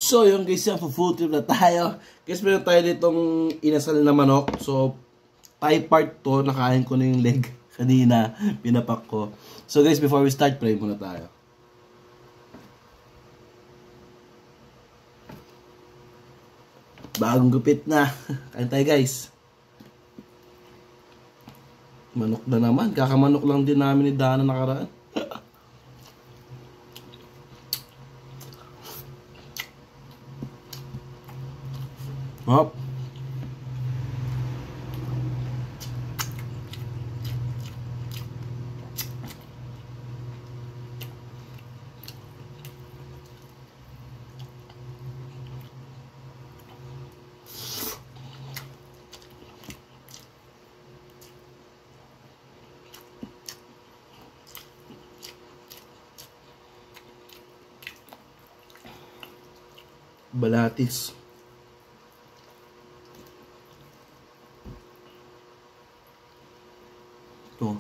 So yung guys, yung full trip na tayo. Guys, meron tayo ditong inasal na manok. So, Thai part to. Nakain ko na yung leg kanina. Pinapak ko. So guys, before we start, pray muna tayo. Bagong gupit na. Kain tayo guys. Manok na naman. Kakamanok lang din namin ni Dana nakaraan. Hop. Balatis. Ito.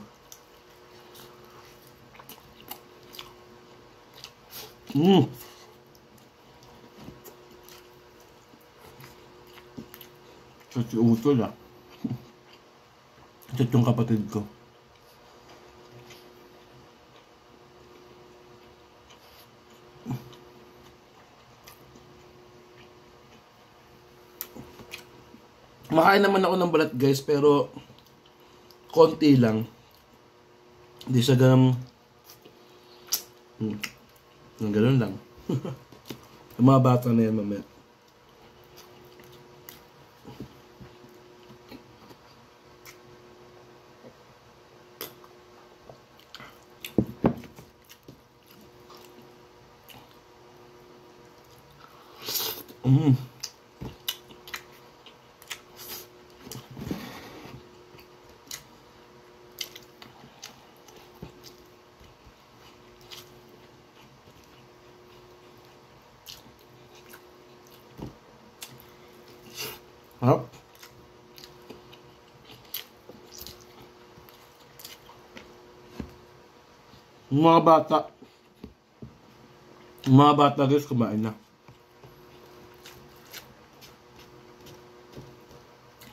So, si Utol ah. Ito yung kapatid ko. Makain naman ako ng balat guys, pero konti lang. Hindi siya ganun. Ganun lang. Yung mga bata na yan mamaya. Harap. Mga bata guys, kumain na.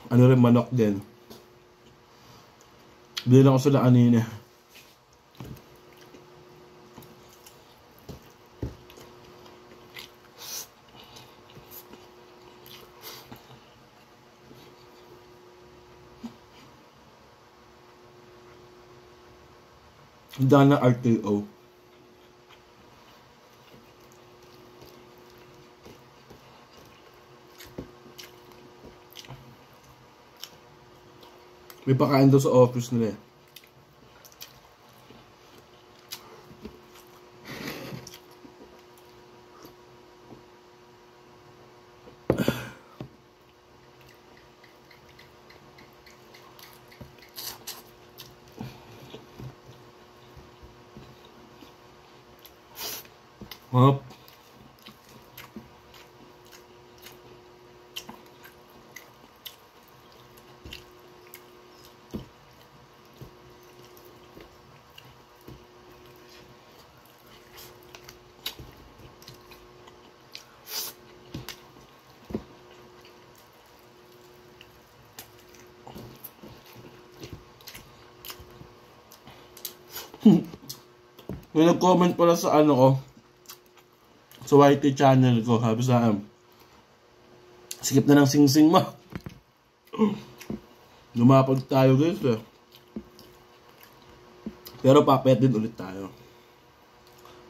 Ano rin, manok din. Bili lang ako sila kanina. Dana RTO. May pakain daw sa office nila eh. Hop. May nag-comment pala sa ano ko, sa YT channel ko, sabi sa skip na ng sing-sing mo. Lumapag tayo guys eh. Pero papayat din ulit tayo.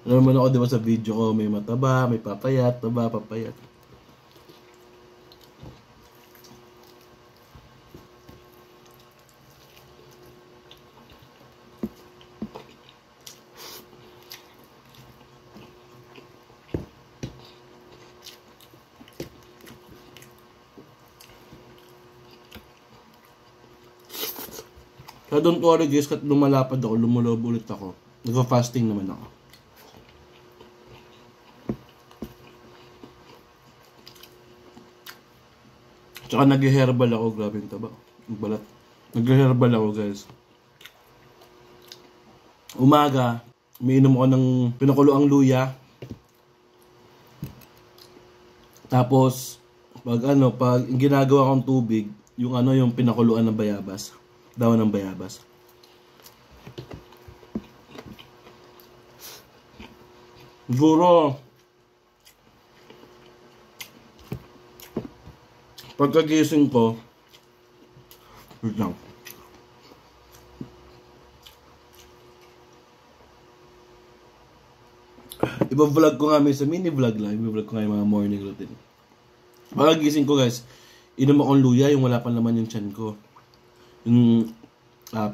Alam naman ako diba sa video ko, may mataba, may papayat, taba, papayat. Kaya don't worry guys, kat lumalapad ako, lumulob ulit ako. Nagpa-fasting naman ako. Tsaka nag-herbal ako, grabe yung taba. Balat. Nag-herbal ako guys. Umaga, umiinom ako ng pinakuloang luya. Tapos, pag ginagawa kong tubig, yung pinakuluan ng bayabas. Dahon ng bayabas. Siguro, pagkagising ko, wait lang. Iba-vlog ko nga minsan, mini-vlog lang. Iba-vlog ko nga yung mga morning routine. Pagkagising ko guys, inom akong luya, yung wala pa naman yung tiyan ko. Yung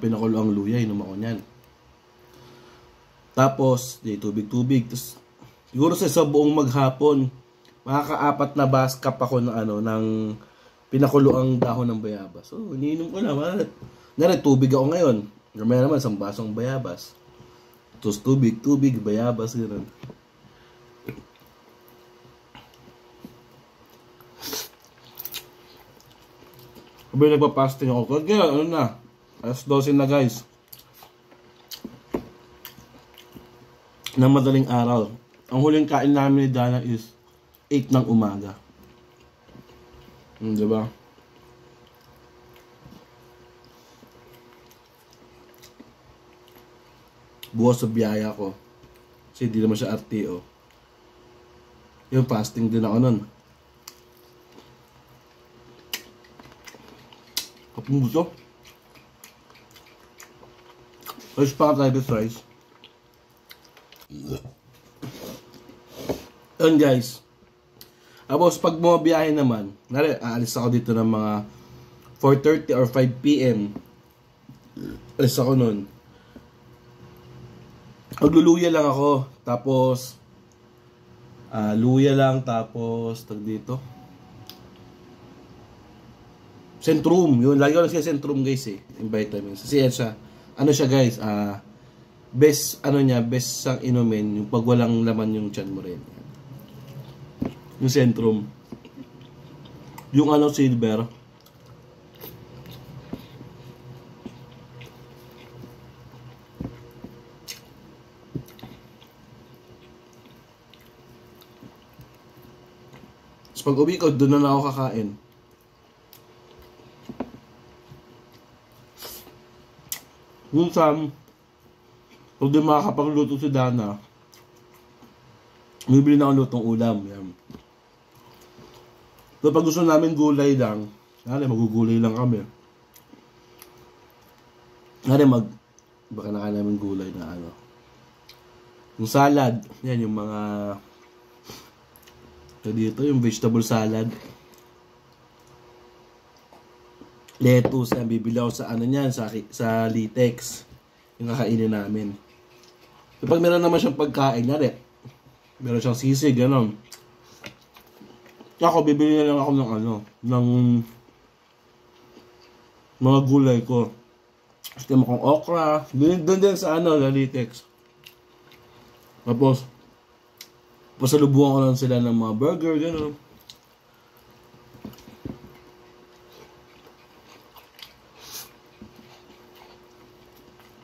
pinakulo ang luya, inom ako niyan. Tapos, tubig-tubig. Tapos, siguro sa buong maghapon, makaka-4 na cup ako ng pinakulo ang dahon ng bayabas. So, iniinom ko naman. Tubig ako ngayon. Gamaya naman, 1 basong bayabas. Tapos tubig, bayabas, gano'n. Sabi nagpa-fasting ako. Kaya alas 12 na guys. Ng madaling araw. Ang huling kain namin ni Dana is 8 ng umaga. Diba? Buwas sa biyaya ko. Kasi hindi naman siya RTO. Yung fasting din ako nun. Kapag gusto. Rice pa tayo this rice. Yun guys. Tapos pag bumabiyahe naman, aalis ako dito ng mga 4:30 or 5 PM. Alis ako nun. Magluluya lang ako. Tapos, luya lang. Tapos, tag dito. Centrum. Yun, lagi ko lang siya Centrum guys eh. Yung vitamins. Kasi yan siya. Ano siya guys, best sang inumin. Yung pag walang laman yung tiyan mo rin. Yung Centrum. Yung silver. Pag uwi ko, doon na ako kakain. Minsan, pag di makakapagluto si Dana, bibili na ako lutong ulam. Yan. So, pag gusto namin gulay lang, magugulay lang kami. Baka nakain namin gulay na yung salad, yan yung mga dito yung vegetable salad. Lettuce, yan bibili ako sa sa Litex. Yung kakainin namin. Kapag meron naman siyang pagkain, meron siyang sisig, gano'n. Ako, bibili na lang ako ng mga gulay ko. Gusto mo kong okra. Doon din sa Litex. Tapos, pasalubungan ko lang sila ng mga burger, gano'n.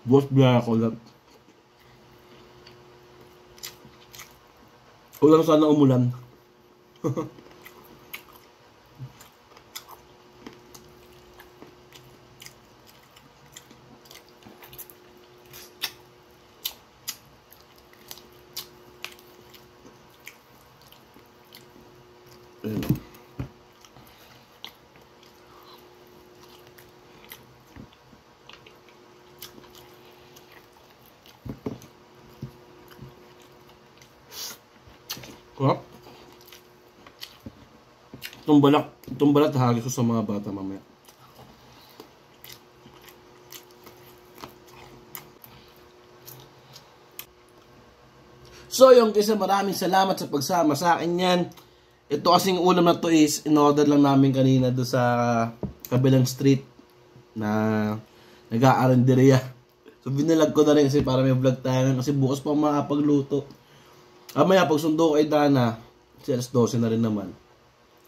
Boss, biya ako lang. Ulang sana umulan. Kurap. Itong balat hagis ko sa mga bata mamaya. So yung kisa, maraming salamat sa pagsama sa akin yan. Ito kasing ulam na to is in-order lang namin kanina do sa kabilang street na nag-aaranderia. So binalag ko na rin kasi para may vlog tayo kasi bukas pa makapagluto. Mamaya pag sundo kay Dana, alas 12 na rin naman.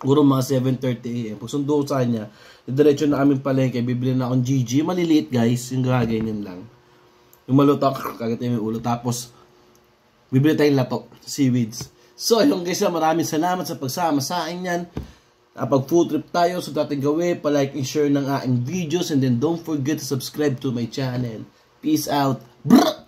Siguro mga 7:30 AM. Pag sundo ko sa kanya, diretso na aming palengke, bibili na akong GG. Maliliit guys, yung ganyan lang. Yung malutok, kagat yung ulo. Tapos, bibili tayong lato, seaweeds. So, yung guys, maraming salamat sa pagsama sa akin yan. Pag food trip tayo, so dating gawin, palike and share ng aking videos, and then don't forget to subscribe to my channel. Peace out. Brr!